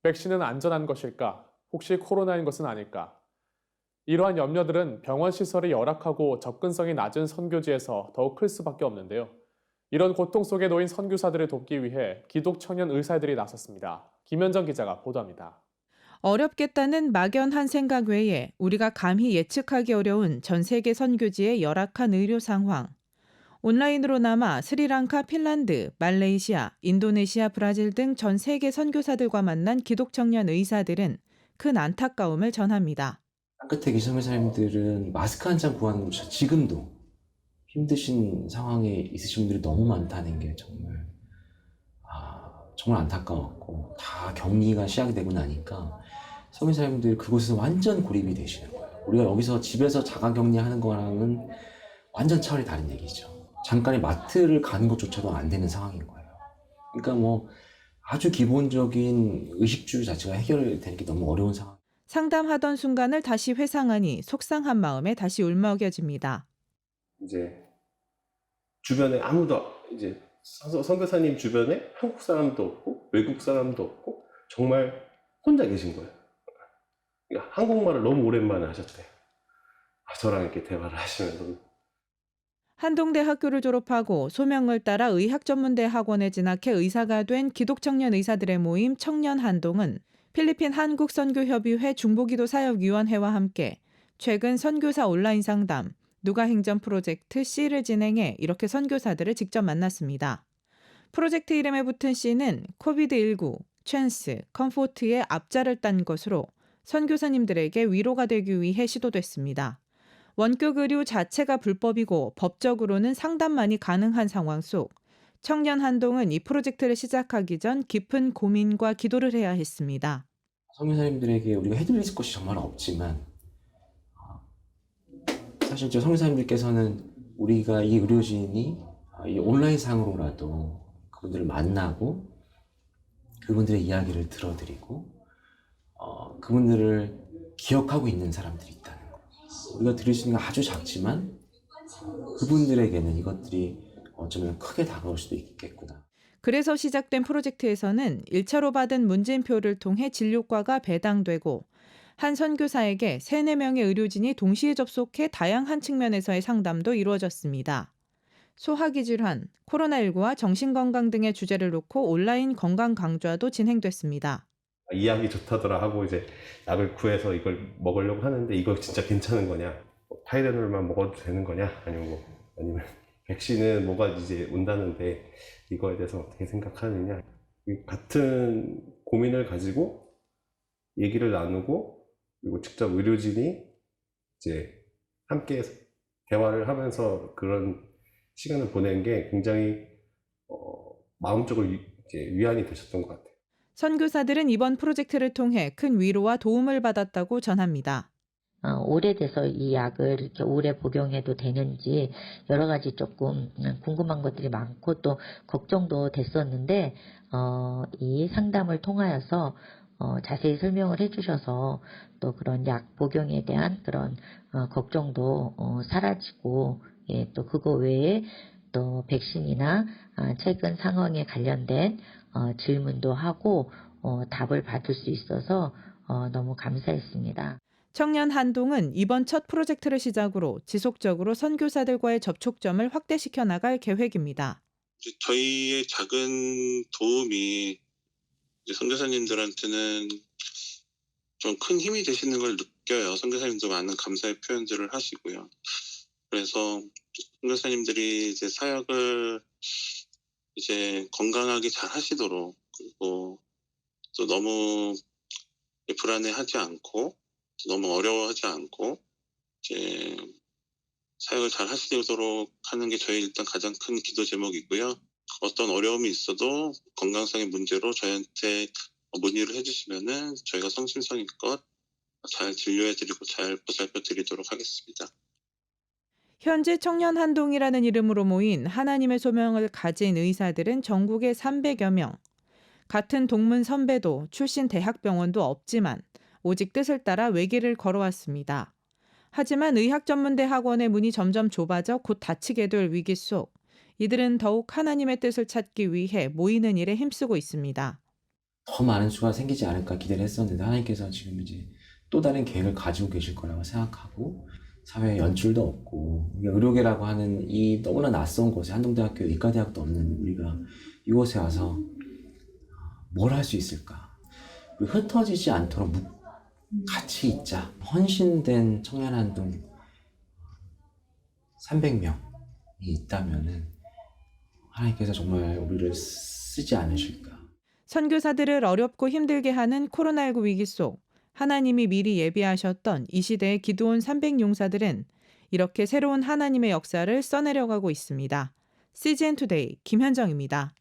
백신은 안전한 것일까? 혹시 코로나인 것은 아닐까? 이러한 염려들은 병원 시설이 열악하고 접근성이 낮은 선교지에서 더욱 클 수밖에 없는데요. 이런 고통 속에 놓인 선교사들을 돕기 위해 기독 청년 의사들이 나섰습니다. 김현정 기자가 보도합니다. 어렵겠다는 막연한 생각 외에 우리가 감히 예측하기 어려운 전 세계 선교지의 열악한 의료 상황. 온라인으로나마 스리랑카, 핀란드, 말레이시아, 인도네시아, 브라질 등 전 세계 선교사들과 만난 기독 청년 의사들은 큰 안타까움을 전합니다. 땅끝에 계신 선교사님들은 마스크 한 장 구하는 것조차 지금도 힘드신 상황에 있으신 분들이 너무 많다는 게 정말 안타까웠고, 다 격리가 시작이 되고 나니까 선교사님들이 그곳에서 완전 고립이 되시는 거예요. 우리가 여기서 집에서 자가격리하는 거랑은 완전 차원이 다른 얘기죠. 잠깐의 마트를 가는 것조차도 안 되는 상황인 거예요. 그러니까 아주 기본적인 의식주 자체가 해결되는 게 너무 어려운 상황. 상담하던 순간을 다시 회상하니 속상한 마음에 다시 울먹여집니다. 이제 주변에 아무도 이제 선교사님 주변에 한국 사람도 없고 외국 사람도 없고 정말 혼자 계신 거예요. 그러니까 한국말을 너무 오랜만에 하셨대요. 저랑 이렇게 대화를 하시면서 한동대 학교를 졸업하고 소명을 따라 의학전문대 학원에 진학해 의사가 된 기독청년 의사들의 모임 청년 한동은 필리핀 한국선교협의회 중보기도 사역위원회와 함께 최근 선교사 온라인 상담, 누가행전 프로젝트 C를 진행해 이렇게 선교사들을 직접 만났습니다. 프로젝트 이름에 붙은 C는 코비드19, 찬스, 컴포트의 앞자를 딴 것으로 선교사님들에게 위로가 되기 위해 시도됐습니다. 원격 의료 자체가 불법이고 법적으로는 상담만이 가능한 상황 속 청년 한동은 이 프로젝트를 시작하기 전 깊은 고민과 기도를 해야 했습니다. 선교사님들에게 우리가 해드릴 것이 정말 없지만, 사실 저 선교사님들께서는 우리가 이 의료진이 이 온라인상으로라도 그분들을 만나고 그분들의 이야기를 들어드리고 그분들을 기억하고 있는 사람들이 있다는 거. 우리가 드릴 수 있는 건 아주 작지만 그분들에게는 이것들이 어쩌면 크게 다가올 수도 있겠구나. 그래서 시작된 프로젝트에서는 1차로 받은 문진표를 통해 진료과가 배당되고 한 선교사에게 3, 4명의 의료진이 동시에 접속해 다양한 측면에서의 상담도 이루어졌습니다. 소화기 질환, 코로나19와 정신건강 등의 주제를 놓고 온라인 건강 강좌도 진행됐습니다. 이 약이 좋다더라 하고 이제 약을 구해서 이걸 먹으려고 하는데 이거 진짜 괜찮은 거냐? 타이레놀만 먹어도 되는 거냐? 아니면 백신은 뭐가 이제 온다는데 이거에 대해서 어떻게 생각하느냐? 같은 고민을 가지고 얘기를 나누고 그리고 직접 의료진이 이제 함께 대화를 하면서 그런 시간을 보낸 게 굉장히 마음적으로 이제 위안이 되셨던 것 같아요. 선교사들은 이번 프로젝트를 통해 큰 위로와 도움을 받았다고 전합니다. 오래돼서 이 약을 이렇게 오래 복용해도 되는지 여러 가지 조금 궁금한 것들이 많고 또 걱정도 됐었는데 이 상담을 통하여서 자세히 설명을 해주셔서 또 그런 약 복용에 대한 그런 걱정도 사라지고, 예, 또 그거 외에 또 백신이나 최근 상황에 관련된 질문도 하고 답을 받을 수 있어서 너무 감사했습니다. 청년 한동은 이번 첫 프로젝트를 시작으로 지속적으로 선교사들과의 접촉점을 확대시켜 나갈 계획입니다. 저희의 작은 도움이 이제 선교사님들한테는 좀 큰 힘이 되시는 걸 느껴요. 선교사님도 많은 감사의 표현들을 하시고요. 그래서 선교사님들이 이제 사역을 이제 건강하게 잘 하시도록, 그리고 또 너무 불안해하지 않고 너무 어려워하지 않고 이제 사역을 잘 하시도록 하는 게 저희 일단 가장 큰 기도 제목이고요. 어떤 어려움이 있어도 건강상의 문제로 저희한테 문의를 해주시면은 저희가 성심성의껏 잘 진료해드리고 잘 보살펴드리도록 하겠습니다. 현재 청년 한동이라는 이름으로 모인 하나님의 소명을 가진 의사들은 전국에 300여 명. 같은 동문 선배도 출신 대학병원도 없지만 오직 뜻을 따라 외길을 걸어왔습니다. 하지만 의학전문대 학원의 문이 점점 좁아져 곧 닫히게 될 위기 속 이들은 더욱 하나님의 뜻을 찾기 위해 모이는 일에 힘쓰고 있습니다. 더 많은 수가 생기지 않을까 기대를 했었는데 하나님께서 지금 이제 또 다른 계획을 가지고 계실 거라고 생각하고 사회에 연줄도 없고 우리가 의료계라고 하는 이 너무나 낯선 곳에 한동대학교 의과대학도 없는 우리가 이곳에 와서 뭘 할 수 있을까? 우리 흩어지지 않도록 같이 있자. 헌신된 청년 한동 300명이 있다면은 하나님께서 정말 우리를 쓰지 않으실까? 선교사들을 어렵고 힘들게 하는 코로나19 위기 속 하나님이 미리 예비하셨던 이 시대의 기도원 300용사들은 이렇게 새로운 하나님의 역사를 써내려가고 있습니다. CGN 투데이 김현정입니다.